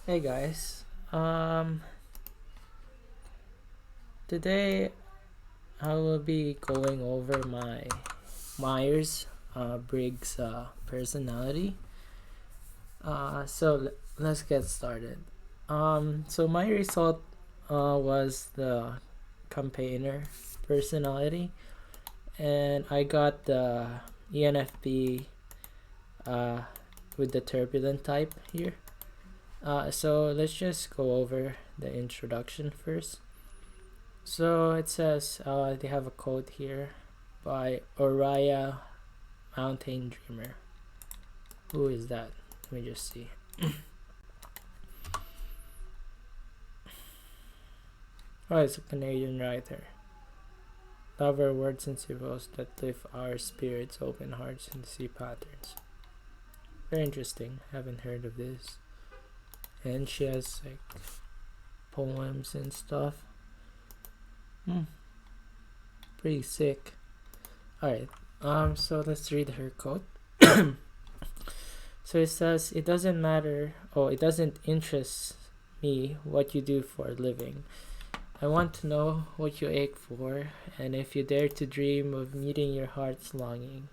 Hey guys, today I will be going over my Myers Briggs personality. Let's get started. So my result was the campaigner personality, and I got the ENFP uh, with the turbulent type here. So let's just go over the introduction first. So it says they have a quote here by Oriya Mountain Dreamer. Who is that? Let me just see. Oh, it's a Canadian writer. Love our words and symbols that lift our spirits, open hearts, and see patterns. Very interesting. Haven't heard of this. And she has like poems and stuff. Hmm, pretty sick. Alright. So let's read her quote. So it says, it doesn't matter, it doesn't interest me what you do for a living. I want to know what you ache for, and if you dare to dream of meeting your heart's longing.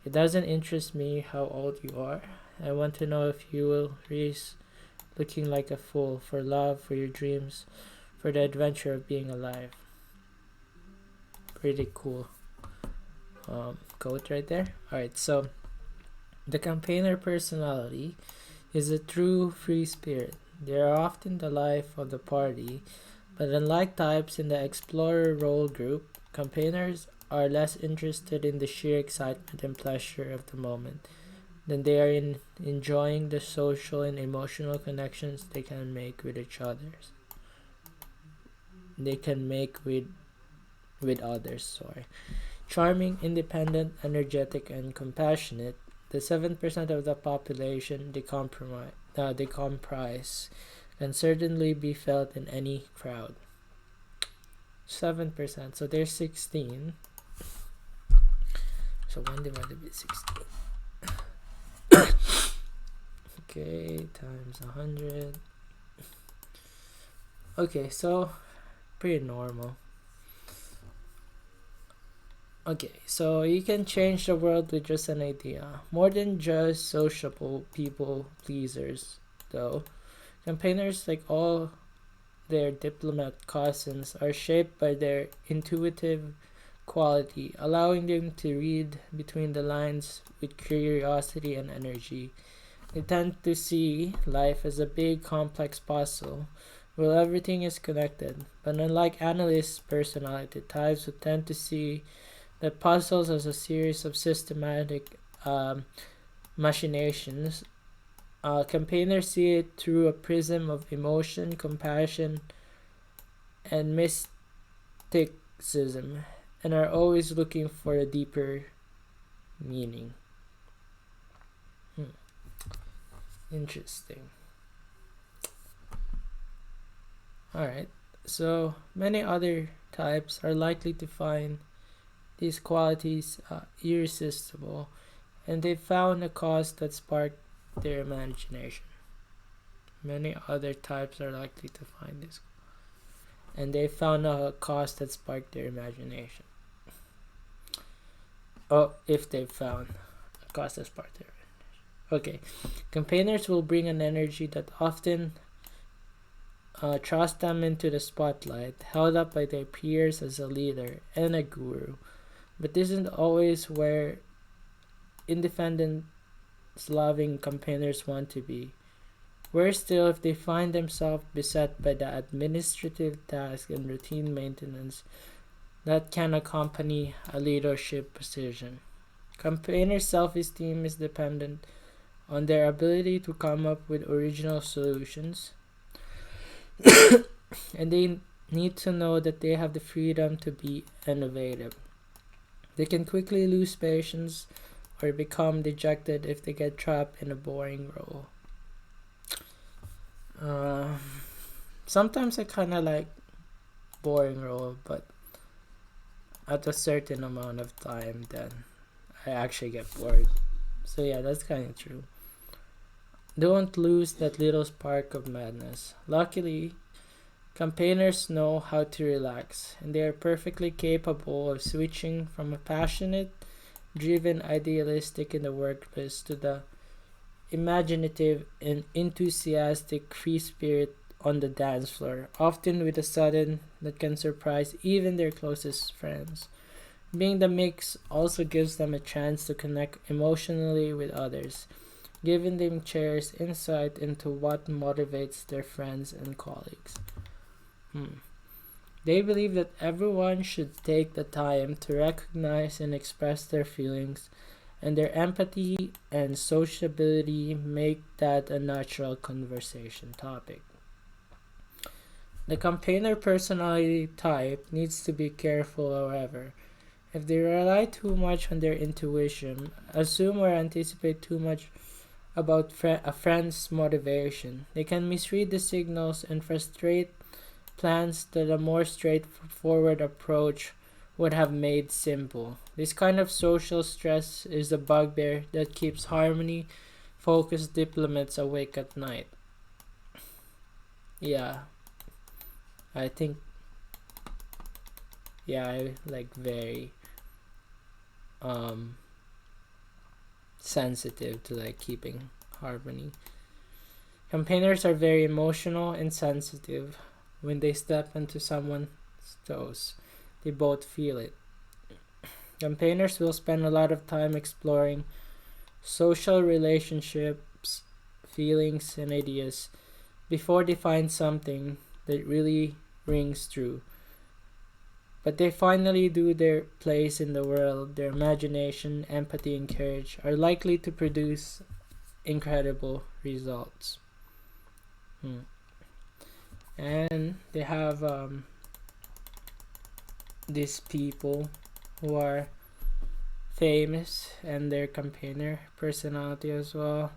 It doesn't interest me how old you are. I want to know if you will risk looking like a fool for love, for your dreams, for the adventure of being alive. Pretty cool quote right there. Alright, so the campaigner personality is a true free spirit. They are often the life of the party, but unlike types in the explorer role group, campaigners are less interested in the sheer excitement and pleasure of the moment than they are in enjoying the social and emotional connections they can make with each others. They can make with others, sorry. Charming, independent, energetic, and compassionate, the 7% of the population they comprise can certainly be felt in any crowd. 7%, so there's 16. So 1 divided by 16. Okay, times 100. Okay, so pretty normal. Okay, so you can change the world with just an idea. More than just sociable people pleasers, though. Campaigners, like all their diplomat cousins, are shaped by their intuitive quality, allowing them to read between the lines with curiosity and energy. They tend to see life as a big, complex puzzle where everything is connected, but unlike analyst personality types who tend to see the puzzles as a series of systematic machinations, campaigners see it through a prism of emotion, compassion, and mysticism, and are always looking for a deeper meaning. Interesting. Alright, so many other types are likely to find these qualities irresistible, and they found a cause that sparked their imagination. Many other types are likely to find this, and they found a cause that sparked their imagination. Oh, if they found a cause that sparked their imagination. Okay, campaigners will bring an energy that often thrust them into the spotlight, held up by their peers as a leader and a guru. But this isn't always where independent loving campaigners want to be. Worse still, if they find themselves beset by the administrative tasks and routine maintenance that can accompany a leadership position. Campaigners' self-esteem is dependent on their ability to come up with original solutions, and they need to know that they have the freedom to be innovative. They can quickly lose patience or become dejected if they get trapped in a boring role. Uh, Sometimes I kind of like boring role, but at a certain amount of time, then I actually get bored. So yeah, that's kind of true. don't lose that little spark of madness. Luckily, campaigners know how to relax, and they are perfectly capable of switching from a passionate, driven idealistic in the workplace to the imaginative and enthusiastic free spirit on the dance floor, often with a sudden that can surprise even their closest friends. Being the mix also gives them a chance to connect emotionally with others, giving them shares insight into what motivates their friends and colleagues. Hmm. They believe that everyone should take the time to recognize and express their feelings, and their empathy and sociability make that a natural conversation topic. The campaigner personality type needs to be careful, however. If they rely too much on their intuition, assume or anticipate too much about a friend's motivation, they can misread the signals and frustrate plans that a more straightforward approach would have made simple. This kind of social stress is a bugbear that keeps harmony focused diplomats awake at night. Yeah, I think, yeah, I like very um sensitive to like keeping harmony. Campaigners are very emotional and sensitive. When they step into someone's toes, they both feel it. Campaigners will spend a lot of time exploring social relationships, feelings, and ideas before they find something that really rings true. But they finally do their place in the world. Their imagination, empathy, and courage are likely to produce incredible results. Hmm. And they have these people who are famous and their campaigner personality as well.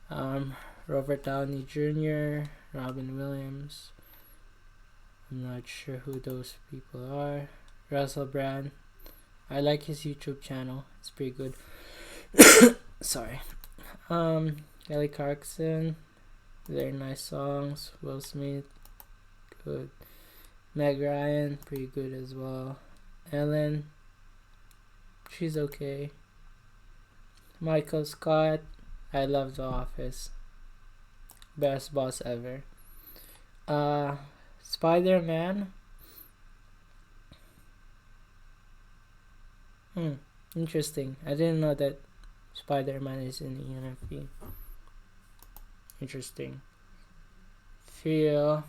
Um, Robert Downey Jr., Robin Williams. I'm not sure who those people are. Russell Brand. I like his YouTube channel. It's pretty good. Sorry. Kelly Clarkson. Very nice songs. Will Smith. Good. Meg Ryan. Pretty good as well. Ellen. She's okay. Michael Scott. I love The Office. Best boss ever. Spider-Man. Interesting. I didn't know that Spider-Man is in the ENFP. Interesting. Phil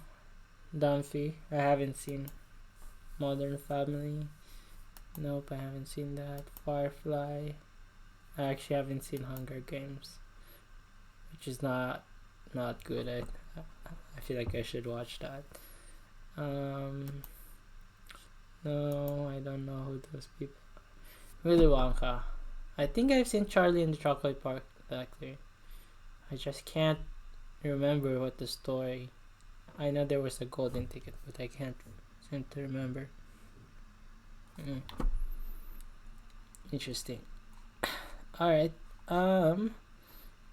Dunphy. I haven't seen Modern Family. Nope, I haven't seen that. Firefly. I actually haven't seen Hunger Games, which is not good. I feel like I should watch that. No, I don't know who those people. Willy Wonka. I think I've seen Charlie in the Chocolate Factory. I just can't remember what the story. I know there was a golden ticket, but I can't seem to remember. Interesting. All right.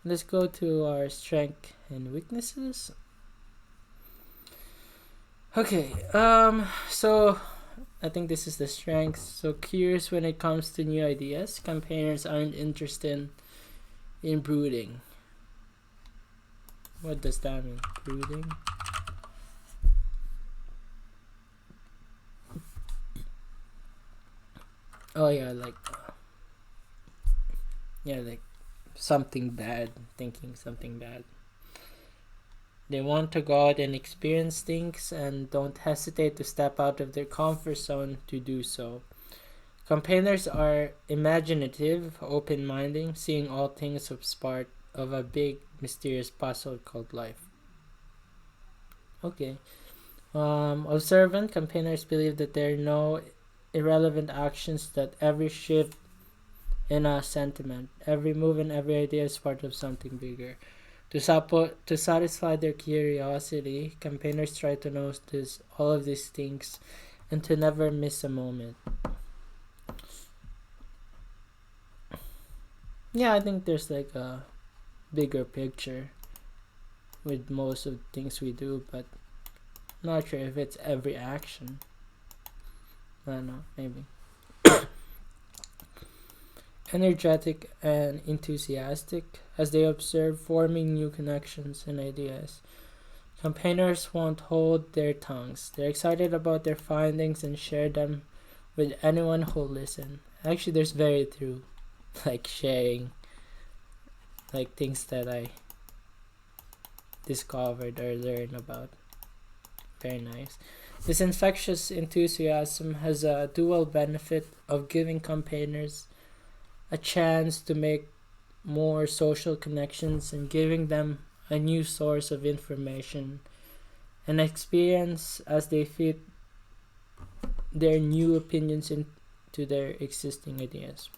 Let's go to our strength and weaknesses. Okay. So I think this is the strength. So curious when it comes to new ideas. Campaigners aren't interested in brooding. What does that mean? Brooding? Oh yeah, like something bad, thinking something bad. They want to go out and experience things and don't hesitate to step out of their comfort zone to do so. Campaigners are imaginative, open-minded, seeing all things as part of a big, mysterious puzzle called life. Okay. Observant campaigners believe that there are no irrelevant actions, that every shift in a sentiment, every move and every idea is part of something bigger. To satisfy their curiosity, campaigners try to notice all of these things and to never miss a moment. Yeah, I think there's like a bigger picture with most of the things we do, but not sure if it's every action. I don't know, maybe. Energetic and enthusiastic as they observe forming new connections and ideas. Campaigners won't hold their tongues. They're excited about their findings and share them with anyone who'll listen. Actually, there's very true, like sharing, like things that I discovered or learned about. Very nice. This infectious enthusiasm has a dual benefit of giving campaigners a chance to make more social connections and giving them a new source of information and experience as they fit their new opinions into their existing ideas.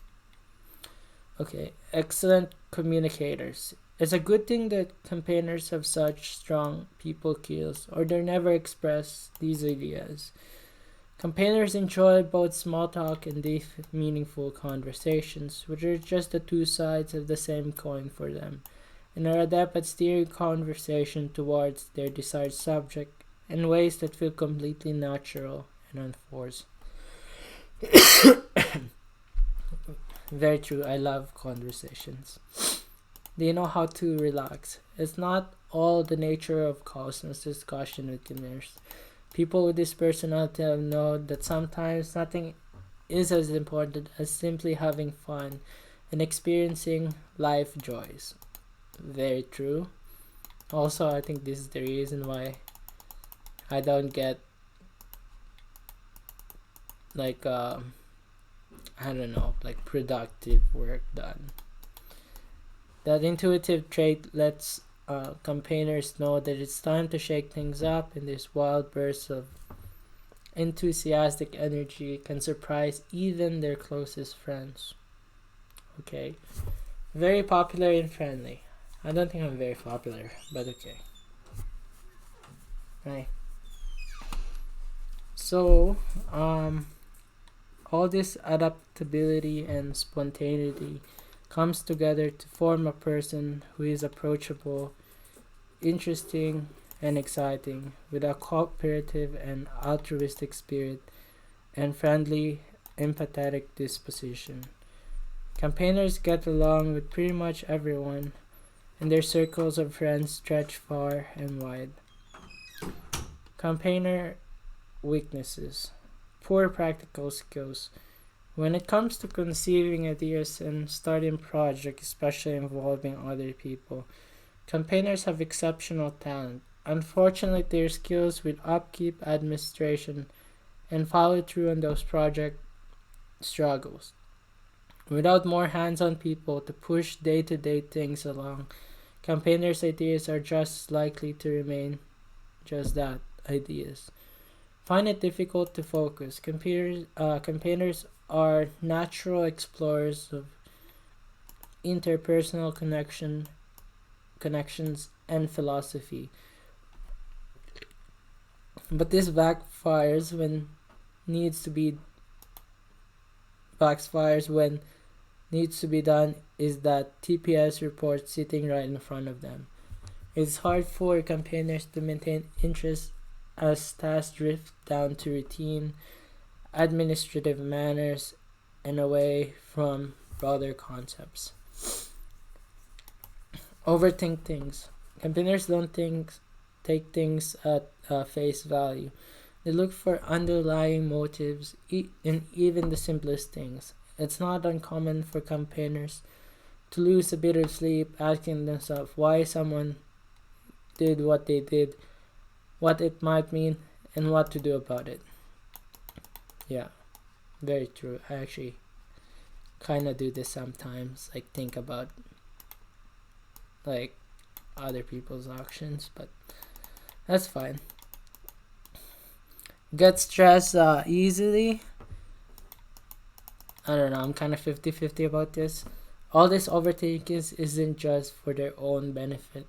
Okay, excellent communicators. It's a good thing that campaigners have such strong people skills or they never express these ideas. Campaigners enjoy both small talk and deep, meaningful conversations, which are just the two sides of the same coin for them, and are adept at steering conversation towards their desired subject in ways that feel completely natural and unforced. Very true, I love conversations. They know how to relax. It's not all the nature of cosmos discussion with campaigners. People with this personality know that sometimes nothing is as important as simply having fun and experiencing life joys. Very true. Also, I think this is the reason why I don't get like I don't know, like productive work done. That intuitive trait lets campaigners know that it's time to shake things up, and this wild burst of enthusiastic energy can surprise even their closest friends. Okay. Very popular and friendly. I don't think I'm very popular, but okay. Right. So, all this adaptability and spontaneity comes together to form a person who is approachable, interesting, and exciting, with a cooperative and altruistic spirit and friendly, empathetic disposition. Campaigners get along with pretty much everyone, and their circles of friends stretch far and wide. Campaigner weaknesses: poor practical skills. When it comes to conceiving ideas and starting projects, especially involving other people, campaigners have exceptional talent. Unfortunately, their skills with upkeep, administration, and follow through on those project struggles. Without more hands-on people to push day-to-day things along, campaigners' ideas are just likely to remain just that, ideas. Find it difficult to focus. Campaigners are natural explorers of interpersonal connections and philosophy. But this needs to be backfires when needs to be done is that TPS report sitting right in front of them. It's hard for campaigners to maintain interest as tasks drift down to routine, administrative manners, and away from broader concepts. Overthink things. Campaigners don't take things at face value. They look for underlying motives in even the simplest things. It's not uncommon for campaigners to lose a bit of sleep asking themselves why someone did what they did, what it might mean, and what to do about it. Yeah, very true. I actually kind of do this sometimes, like think about like other people's actions, but that's fine. Get stressed easily. I don't know, I'm kind of 50-50 about this. All this overthinking isn't just for their own benefit.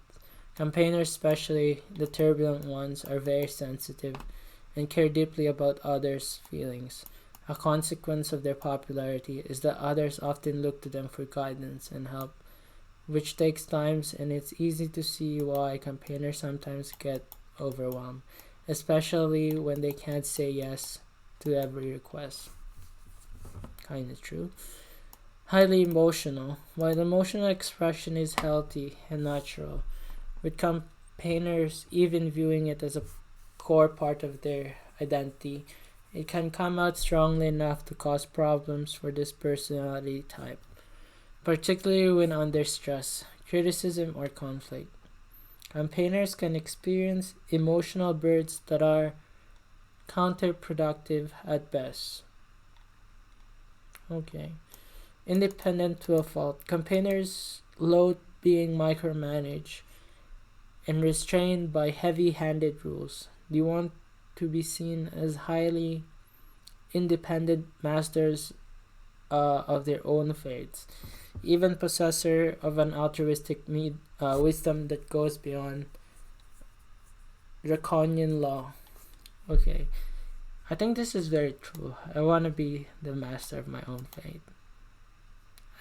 Campaigners, especially the turbulent ones, are very sensitive and care deeply about others' feelings. A consequence of their popularity is that others often look to them for guidance and help which takes time, and it's easy to see why campaigners sometimes get overwhelmed, especially when they can't say yes to every request. Kinda true. Highly emotional. While emotional expression is healthy and natural, with campaigners even viewing it as a core part of their identity, it can come out strongly enough to cause problems for this personality type, particularly when under stress, criticism, or conflict. Campaigners can experience emotional bursts that are counterproductive at best. Okay. Independent to a fault. Campaigners loathe being micromanaged and restrained by heavy handed rules. They want to be seen as highly independent masters of their own fates, even possessor of an altruistic wisdom that goes beyond draconian law. Okay, I think this is very true. I want to be the master of my own fate.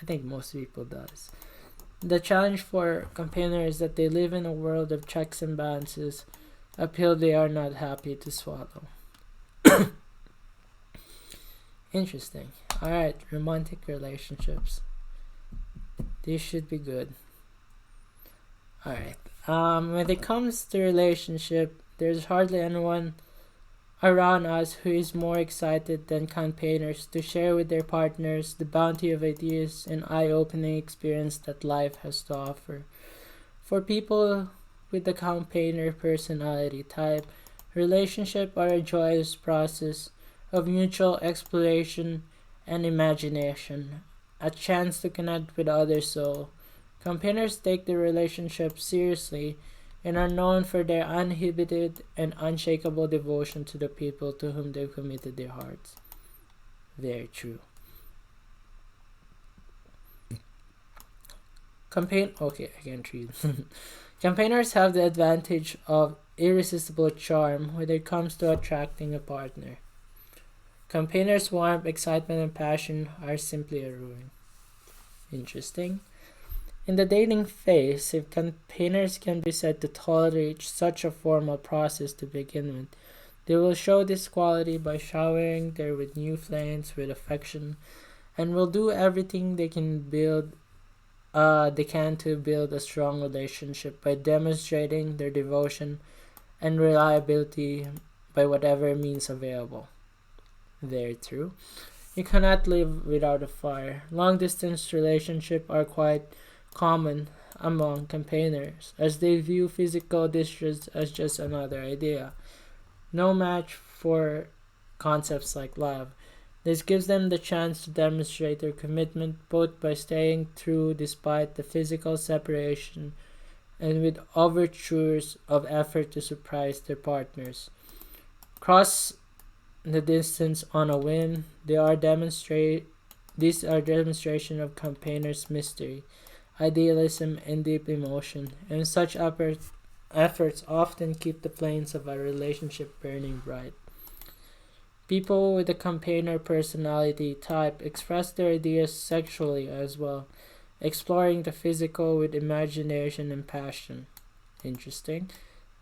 I think most people does. The challenge for campaigners is that they live in a world of checks and balances, a pill they are not happy to swallow. Interesting. Alright, romantic relationships. These should be good. Alright. When it comes to relationship, there's hardly anyone around us who is more excited than campaigners to share with their partners the bounty of ideas and eye-opening experience that life has to offer. For people with the campaigner personality type, relationships are a joyous process of mutual exploration and imagination, a chance to connect with others. So, campaigners take the relationship seriously and are known for their uninhibited and unshakable devotion to the people to whom they've committed their hearts. Very true. Okay, I can't read. Campaigners have the advantage of irresistible charm when it comes to attracting a partner. Campaigners' warmth, excitement, and passion are simply a ruin. Interesting. In the dating phase, if campaigners can be said to tolerate such a formal process to begin with, they will show this quality by showering their with new flames with affection, and will do everything they can to build a strong relationship by demonstrating their devotion and reliability by whatever means available. Very true. You cannot live without a fire. Long distance relationships are quite common among campaigners, as they view physical distance as just another idea, no match for concepts like love. This gives them the chance to demonstrate their commitment both by staying true despite the physical separation and with overtures of effort to surprise their partners. Cross the distance on a whim, these are demonstration of campaigners' mystery, idealism, and deep emotion, and such efforts often keep the flames of a relationship burning bright. People with a campaigner personality type express their ideas sexually as well, exploring the physical with imagination and passion. Interesting.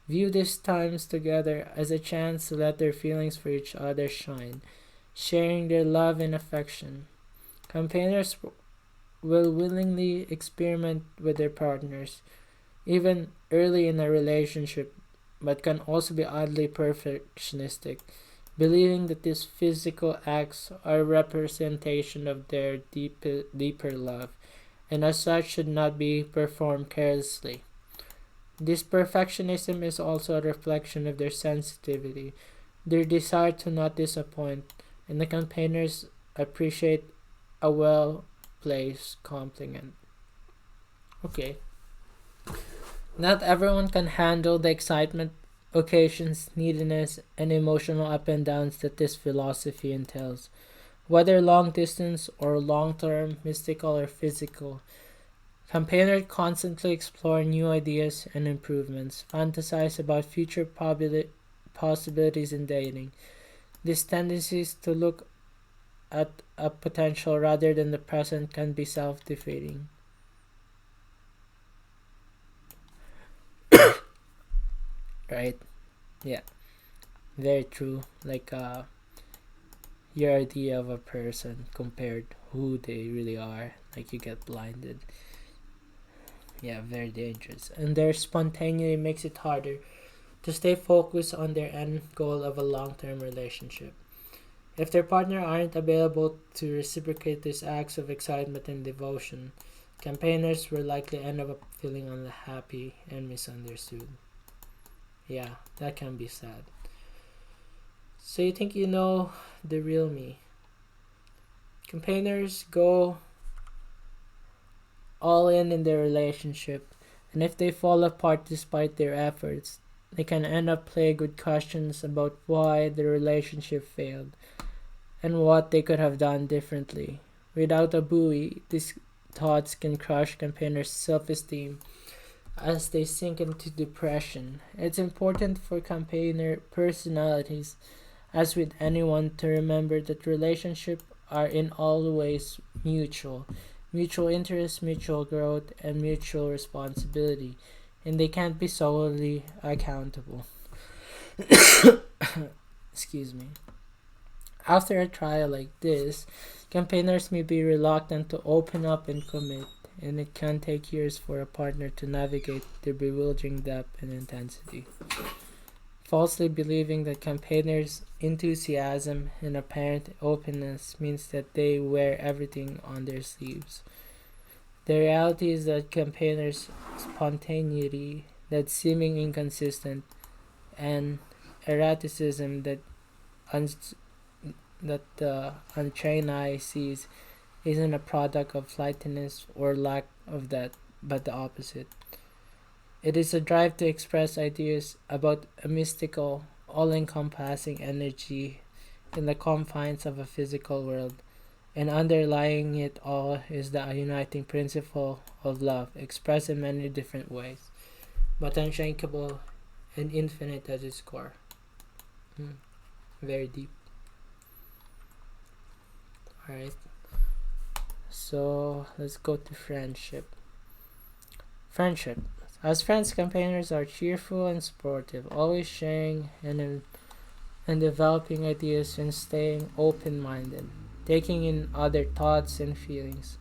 View these times together as a chance to let their feelings for each other shine, sharing their love and affection. Campaigners will willingly experiment with their partners, even early in a relationship, but can also be oddly perfectionistic, believing that these physical acts are a representation of their deeper love, and as such should not be performed carelessly. This perfectionism is also a reflection of their sensitivity, their desire to not disappoint, and the campaigners appreciate a well placed compliment. Okay. Not everyone can handle the excitement, occasions, neediness, and emotional up and downs that this philosophy entails. Whether long distance or long term, mystical or physical, campaigners constantly explore new ideas and improvements, fantasize about future possibilities in dating. These tendencies to look at a potential rather than the present can be self defeating. right? Yeah, very true. Like your idea of a person compared who they really are, like you get blinded. Yeah, very dangerous. And their spontaneity makes it harder to stay focused on their end goal of a long-term relationship. If their partner aren't available to reciprocate these acts of excitement and devotion, campaigners will likely end up feeling unhappy and misunderstood. Yeah, that can be sad. So you think you know the real me. Campaigners go all in their relationship, and if they fall apart despite their efforts, they can end up plagued with questions about why the relationship failed and what they could have done differently. Without a buoy, these thoughts can crush campaigners' self esteem as they sink into depression. It's important for campaigner personalities, as with anyone, to remember that relationships are in all ways mutual. Mutual interest, mutual growth, and mutual responsibility, and they can't be solely accountable. Excuse me. After a trial like this, campaigners may be reluctant to open up and commit, and it can take years for a partner to navigate the bewildering depth and intensity. Falsely believing that campaigners' enthusiasm and apparent openness means that they wear everything on their sleeves. The reality is that campaigners' spontaneity, that seeming inconsistent, and erraticism un- that the untrained eye sees isn't a product of flightiness or lack of that, but the opposite. It is a drive to express ideas about a mystical, all encompassing energy in the confines of a physical world, and underlying it all is the uniting principle of love, expressed in many different ways, but unshakable and infinite at its core. Hmm, very deep. Alright, so let's go to friendship. Friendship. As friends, campaigners are cheerful and supportive, always sharing and developing ideas and staying open minded, taking in other thoughts and feelings.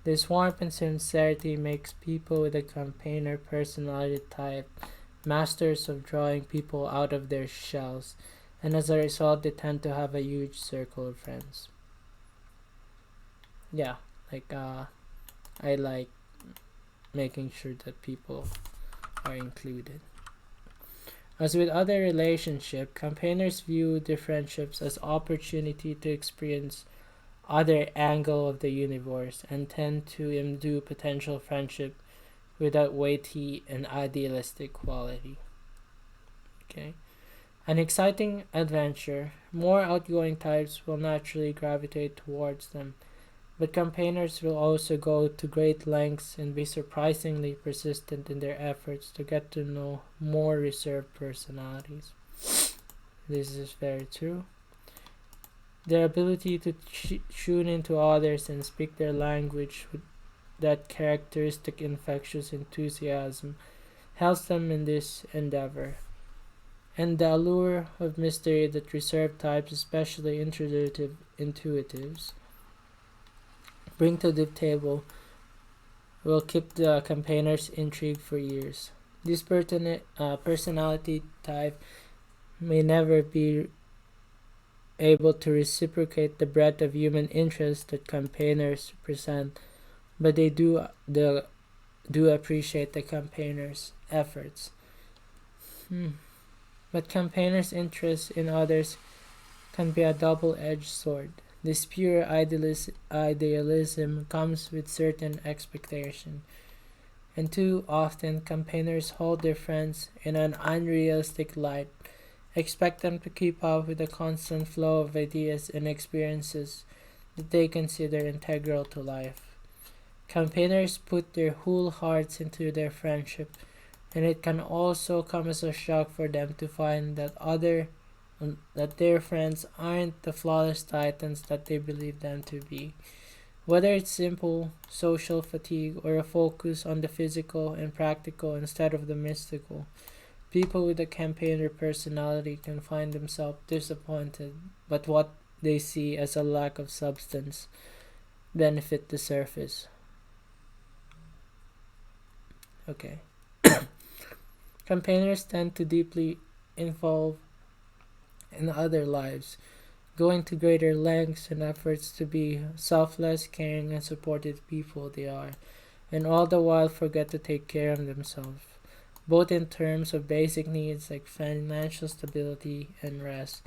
This warmth and sincerity makes people with a campaigner personality type masters of drawing people out of their shells, and as a result, they tend to have a huge circle of friends. Yeah, like I like making sure that people are included. As with other relationships, campaigners view their friendships as opportunity to experience other angle of the universe and tend to imbue potential friendship with that weighty and idealistic quality. Okay. An exciting adventure, more outgoing types will naturally gravitate towards them, but campaigners will also go to great lengths and be surprisingly persistent in their efforts to get to know more reserved personalities. This is very true. Their ability to tune into others and speak their language with that characteristic infectious enthusiasm helps them in this endeavor. And the allure of mystery that reserved types, especially intuitives, bring to the table will keep the campaigners intrigued for years. This personality type may never be able to reciprocate the breadth of human interest that campaigners present, but they do appreciate the campaigners' efforts. But campaigners' interest in others can be a double-edged sword. This pure idealism comes with certain expectation, and too often campaigners hold their friends in an unrealistic light, expect them to keep up with the constant flow of ideas and experiences that they consider integral to life. Campaigners put their whole hearts into their friendship, and it can also come as a shock for them to find that their friends aren't the flawless titans that they believe them to be. Whether it's simple social fatigue or a focus on the physical and practical instead of the mystical, People with a campaigner personality can find themselves disappointed, but what they see as a lack of substance benefit the surface. Okay. Campaigners tend to deeply involve in other lives, going to greater lengths and efforts to be selfless, caring, and supportive people they are, and all the while forget to take care of themselves, both in terms of basic needs like financial stability and rest,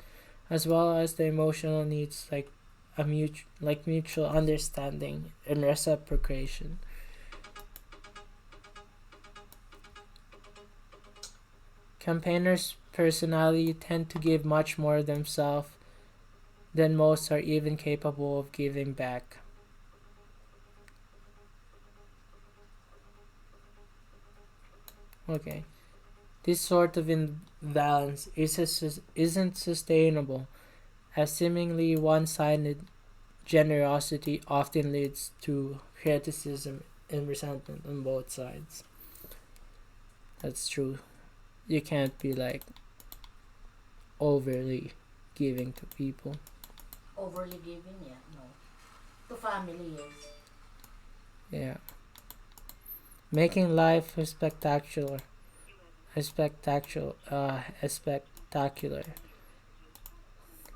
as well as the emotional needs like mutual understanding and reciprocation. Campaigners' personality tend to give much more of themselves than most are even capable of giving back. Okay, this sort of imbalance isn't sustainable, as seemingly one-sided generosity often leads to criticism and resentment on both sides. That's true. You can't be like overly giving to people. Overly giving, yeah, no. To family, yes. Yeah. Making life a spectacular.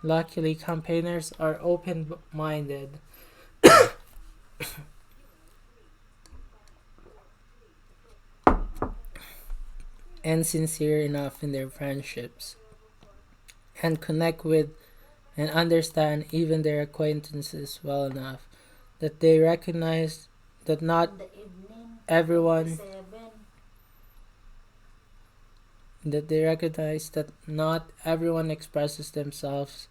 Luckily, campaigners are open-minded and sincere enough in their friendships and connect with and understand even their acquaintances well enough that they recognize that not In the evening, everyone 27. that they recognize that not everyone expresses themselves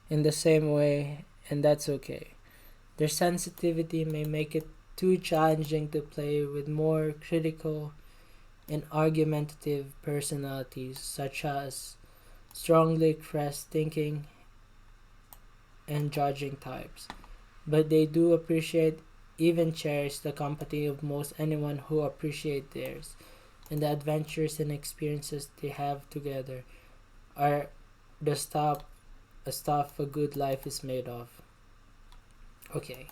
in the same way, and that's okay. Their sensitivity may make it too challenging to play with more critical and argumentative personalities such as strongly expressed thinking and judging types, but they do appreciate even cherish the company of most anyone who appreciate theirs, and the adventures and experiences they have together are the stuff a good life is made of. Okay,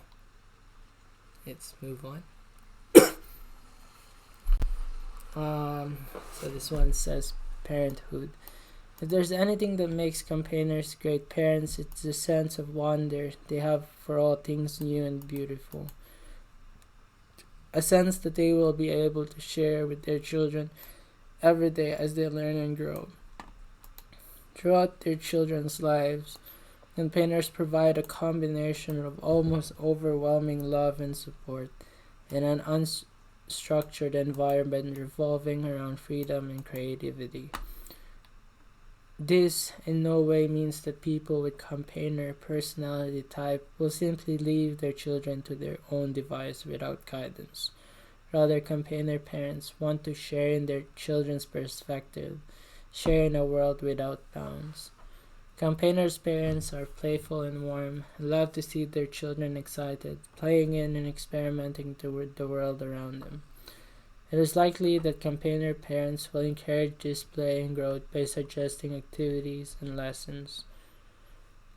let's move on. So this one says parenthood. If there's anything that makes campaigners great parents, it's the sense of wonder they have for all things new and beautiful. A sense that they will be able to share with their children every day as they learn and grow. Throughout their children's lives, campaigners provide a combination of almost overwhelming love and support in an unstructured environment revolving around freedom and creativity. This in no way means that people with campaigner personality type will simply leave their children to their own device without guidance. Rather, campaigner parents want to share in their children's perspective, share in a world without bounds. Campaigners' parents are playful and warm and love to see their children excited, playing in and experimenting with the world around them. It is likely that campaigner parents will encourage this play and growth by suggesting activities and lessons.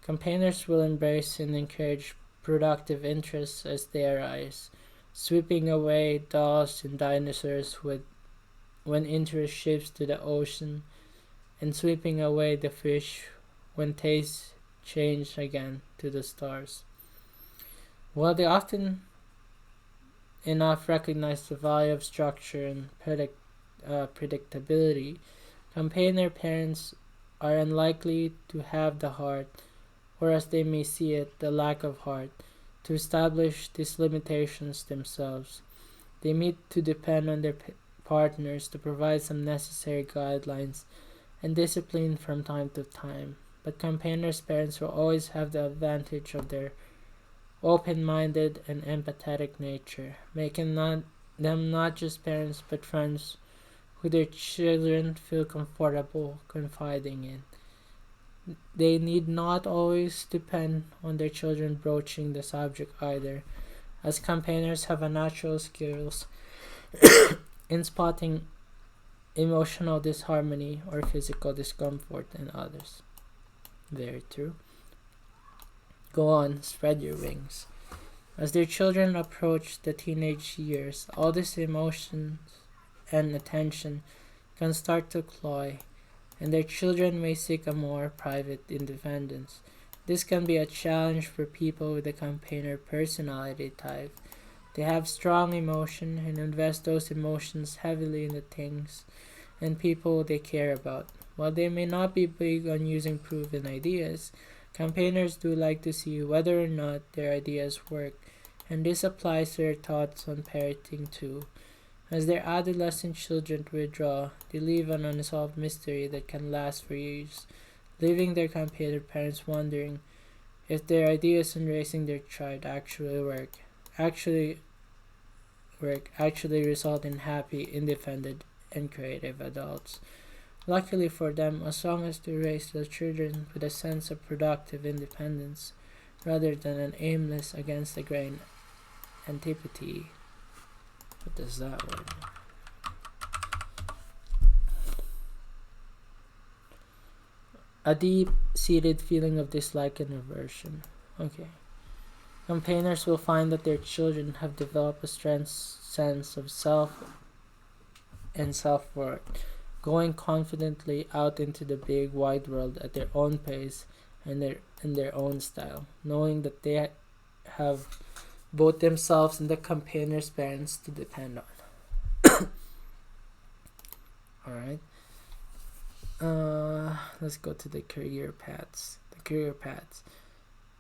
Campaigners will embrace and encourage productive interests as they arise, sweeping away dolls and dinosaurs when interest shifts to the ocean, and sweeping away the fish when tastes change again to the stars. While they often enough recognize the value of structure and predictability, campaigner parents are unlikely to have the heart, or as they may see it, the lack of heart, to establish these limitations themselves. They need to depend on their partners to provide some necessary guidelines and discipline from time to time. But campaigners' parents will always have the advantage of their open-minded and empathetic nature, making them not just parents but friends who their children feel comfortable confiding in. They need not always depend on their children broaching the subject either, as campaigners have a natural skills in spotting emotional disharmony or physical discomfort in others. Very true. Go on, spread your wings. As their children approach the teenage years, all these emotions and attention can start to cloy, and their children may seek a more private independence. This can be a challenge for people with a campaigner personality type. They have strong emotion and invest those emotions heavily in the things and people they care about. While they may not be big on using proven ideas, campaigners do like to see whether or not their ideas work, and this applies to their thoughts on parenting too. As their adolescent children withdraw, they leave an unsolved mystery that can last for years, leaving their campaigner parents wondering if their ideas on raising their child actually actually result in happy, independent, and creative adults. Luckily for them, as long as they raise their children with a sense of productive independence rather than an aimless against the grain antipathy. What does that word mean? A deep seated feeling of dislike and aversion. Okay. Campaigners will find that their children have developed a strong sense of self and self worth, going confidently out into the big wide world at their own pace and in their own style, knowing that they have both themselves and the campaigners' parents to depend on. Alright. Let's go to the career paths. The career paths.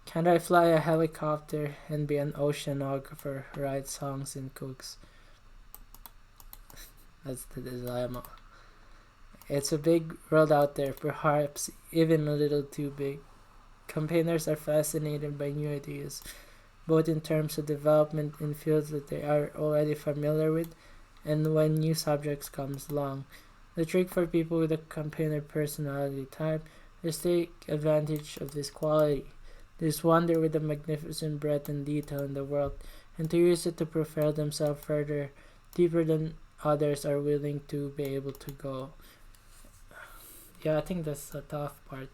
Can I fly a helicopter and be an oceanographer, write songs and cooks? That's the dilemma. It's a big world out there, perhaps even a little too big. Campaigners are fascinated by new ideas, both in terms of development in fields that they are already familiar with and when new subjects comes along. The trick for people with a campaigner personality type is to take advantage of this quality. This wonder with the magnificent breadth and detail in the world, and to use it to propel themselves further, deeper than others are willing to be able to go. Yeah, I think that's the tough part.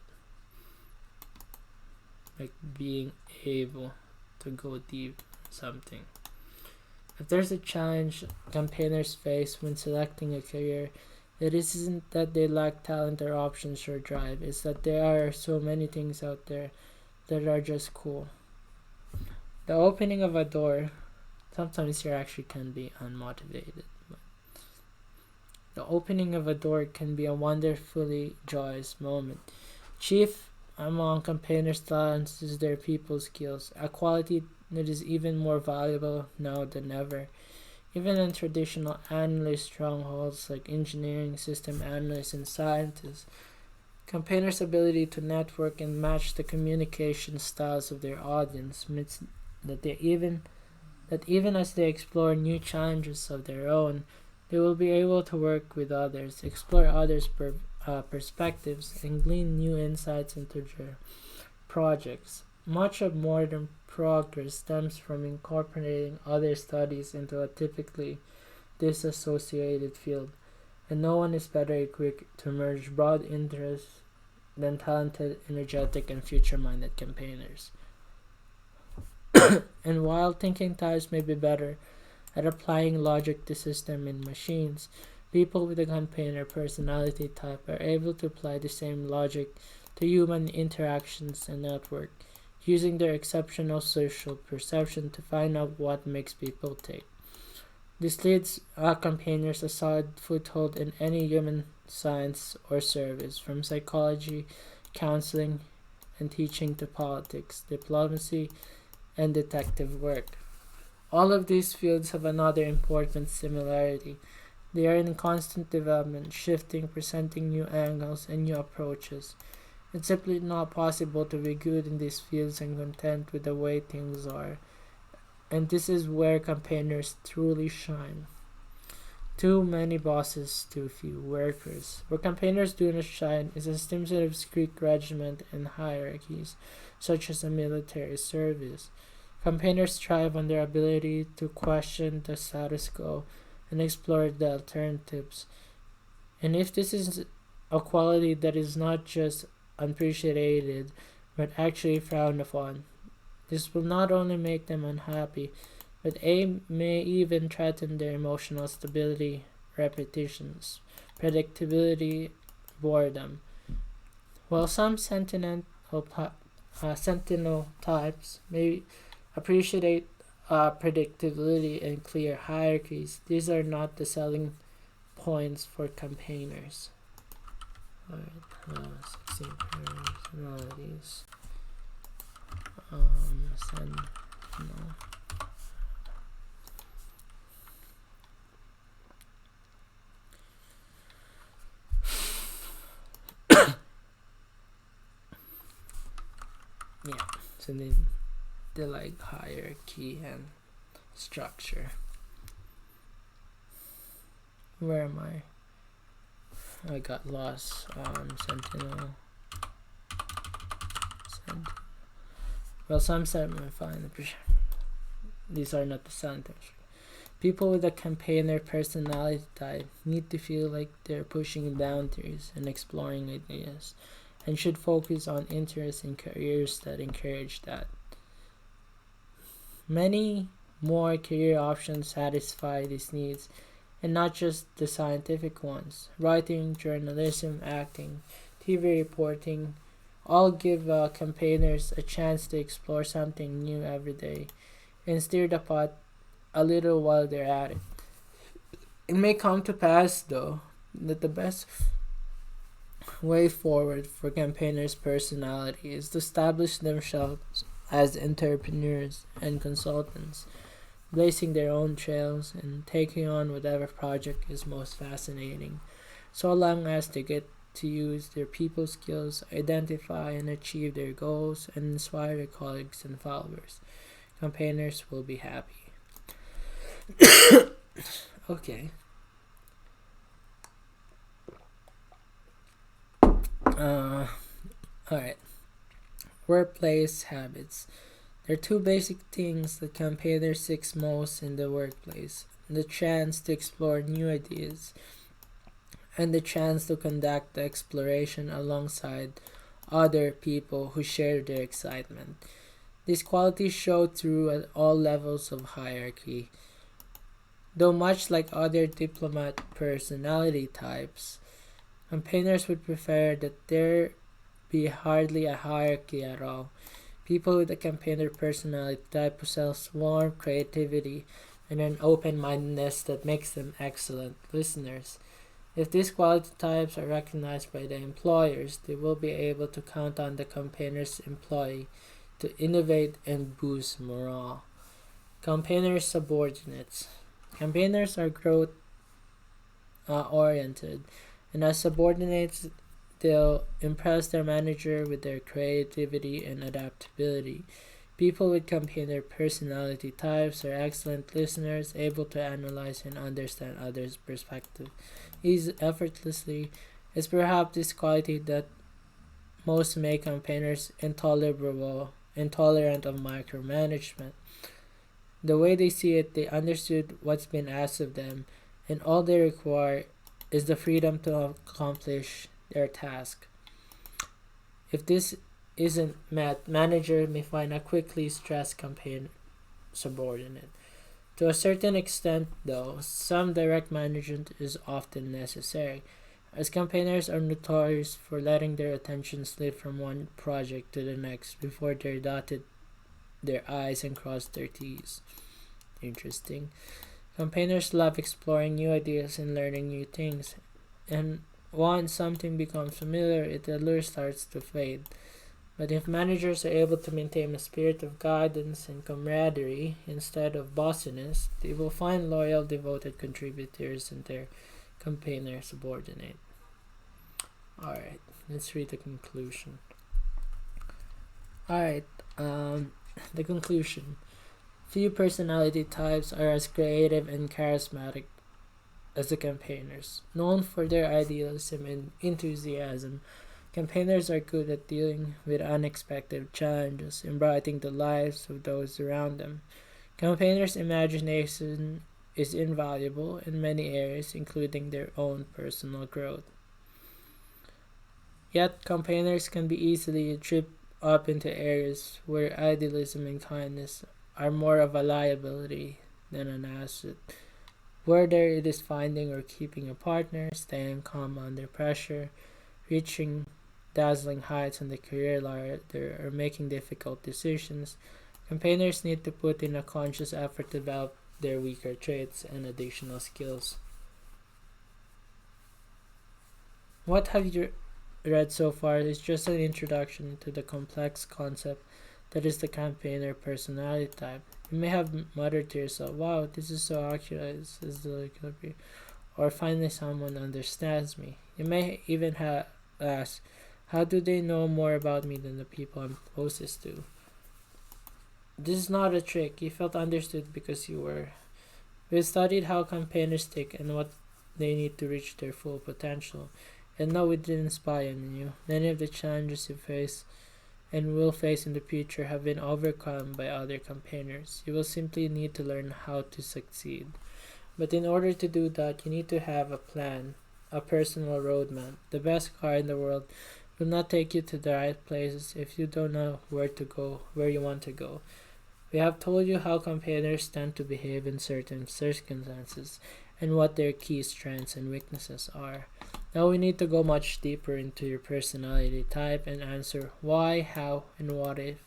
Like being able to go deep in something. If there's a challenge campaigners face when selecting a career, it isn't that they lack talent or options or drive, it's that there are so many things out there that are just cool. The opening of a door, sometimes you actually can be unmotivated. But the opening of a door can be a wonderfully joyous moment. Chief among campaigners' talents is their people skills, a quality that is even more valuable now than ever. Even in traditional analyst strongholds like engineering, system analysts, and scientists, campaigners' ability to network and match the communication styles of their audience means that even as they explore new challenges of their own, they will be able to work with others, explore others' perspectives, and glean new insights into their projects. Much of modern progress stems from incorporating other studies into a typically disassociated field, and no one is better equipped to merge broad interests than talented, energetic, and future-minded campaigners. And while thinking types may be better at applying logic to systems and machines, people with a campaigner personality type are able to apply the same logic to human interactions and network, using their exceptional social perception to find out what makes people tick. This leads campaigners a solid foothold in any human science or service, from psychology, counseling, and teaching to politics, diplomacy, and detective work. All of these fields have another important similarity. They are in constant development, shifting, presenting new angles and new approaches. It's simply not possible to be good in these fields and content with the way things are. And this is where campaigners truly shine. Too many bosses, too few workers. Where campaigners do not shine is a systems of strict regiment and hierarchies, such as a military service. Campaigners thrive on their ability to question the status quo and explore the alternatives. And if this is a quality that is not just appreciated but actually frowned upon, this will not only make them unhappy, but may even threaten their emotional stability, repetitions, predictability, boredom. While some sentinel types may appreciate predictability and clear hierarchies, these are not the selling points for campaigners. Alright, 16 personalities. Sentinel. Yeah, so they like hierarchy and structure. Where am I got lost. Sentinel. Well, some semi-fine. These are not the Sentinels. People with a campaigner personality type need to feel like they're pushing boundaries and exploring ideas, and should focus on interests in careers that encourage that. Many more career options satisfy these needs, and not just the scientific ones. Writing, journalism, acting, TV reporting all give campaigners a chance to explore something new every day and stir the pot a little while they're at it. It may come to pass, though, that the best way forward for campaigners' personality is to establish themselves as entrepreneurs and consultants, blazing their own trails and taking on whatever project is most fascinating, so long as they get to use their people skills, identify and achieve their goals, and inspire their colleagues and followers. Campaigners will be happy. Okay. Alright. Workplace habits. There are two basic things that campaigners seek most in the workplace: the chance to explore new ideas and the chance to conduct the exploration alongside other people who share their excitement. These qualities show through at all levels of hierarchy. Though much like other diplomat personality types, campaigners would prefer that there be hardly a hierarchy at all. People with a campaigner personality type possess warm creativity and an open mindedness that makes them excellent listeners. If these quality types are recognized by the employers, they will be able to count on the campaigners' employee to innovate and boost morale. Campaigners' subordinates. Campaigners are growth oriented, and as subordinates, they'll impress their manager with their creativity and adaptability. People with campaigner personality types are excellent listeners, able to analyze and understand others' perspective effortlessly. It's perhaps this quality that most make campaigners intolerant of micromanagement. The way they see it, they understood what's been asked of them, and all they require is the freedom to accomplish their task. If this isn't met, manager may find a quickly stressed campaign subordinate. To a certain extent, though, some direct management is often necessary, as campaigners are notorious for letting their attention slip from one project to the next before they're dotted their I's and crossed their T's. Interesting. Campaigners love exploring new ideas and learning new things, and once something becomes familiar, its allure starts to fade. But if managers are able to maintain a spirit of guidance and camaraderie instead of bossiness, they will find loyal, devoted contributors in their campaigner subordinate. Alright, let's read the conclusion. Alright, the conclusion. Few personality types are as creative and charismatic as the campaigners. Known for their idealism and enthusiasm, campaigners are good at dealing with unexpected challenges and brightening the lives of those around them. Campaigners' imagination is invaluable in many areas, including their own personal growth. Yet, campaigners can be easily tripped up into areas where idealism and kindness are more of a liability than an asset. Whether it is finding or keeping a partner, staying calm under pressure, reaching dazzling heights on the career ladder, or making difficult decisions, campaigners need to put in a conscious effort to develop their weaker traits and additional skills. What have you read so far is just an introduction to the complex concept that is the campaigner personality type. You may have muttered to yourself, wow, this is so accurate, this is the be, or finally someone understands me. You may even have asked, how do they know more about me than the people I'm closest to? This is not a trick. You felt understood because you were. We studied how campaigners tick and what they need to reach their full potential. And no, we didn't spy on you. Many of the challenges you face and will face in the future have been overcome by other campaigners. You will simply need to learn how to succeed. But in order to do that, you need to have a plan, a personal roadmap. The best car in the world will not take you to the right places if you don't know where to go, where you want to go. We have told you how campaigners tend to behave in certain circumstances and what their key strengths and weaknesses are. Now we need to go much deeper into your personality type and answer why, how, and what if.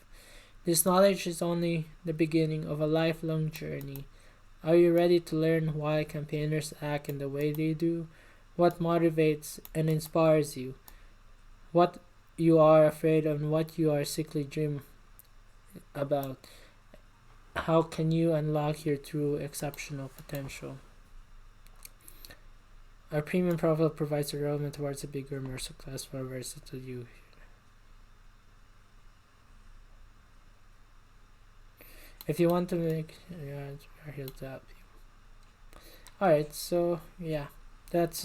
This knowledge is only the beginning of a lifelong journey. Are you ready to learn why campaigners act in the way they do? What motivates and inspires you? What you are afraid of and what you are sickly dream about? How can you unlock your true exceptional potential? Our premium profile provides a roadmap towards a bigger, more successful, versatile you. If you want to make, yeah, we're here to help you. Alright, so yeah, that's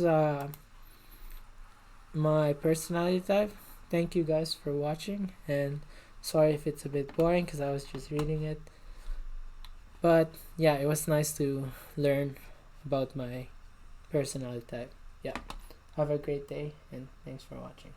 my personality type. Thank you guys for watching, and sorry if it's a bit boring because I was just reading it. But yeah, it was nice to learn about my personality type. Yeah. Have a great day and thanks for watching.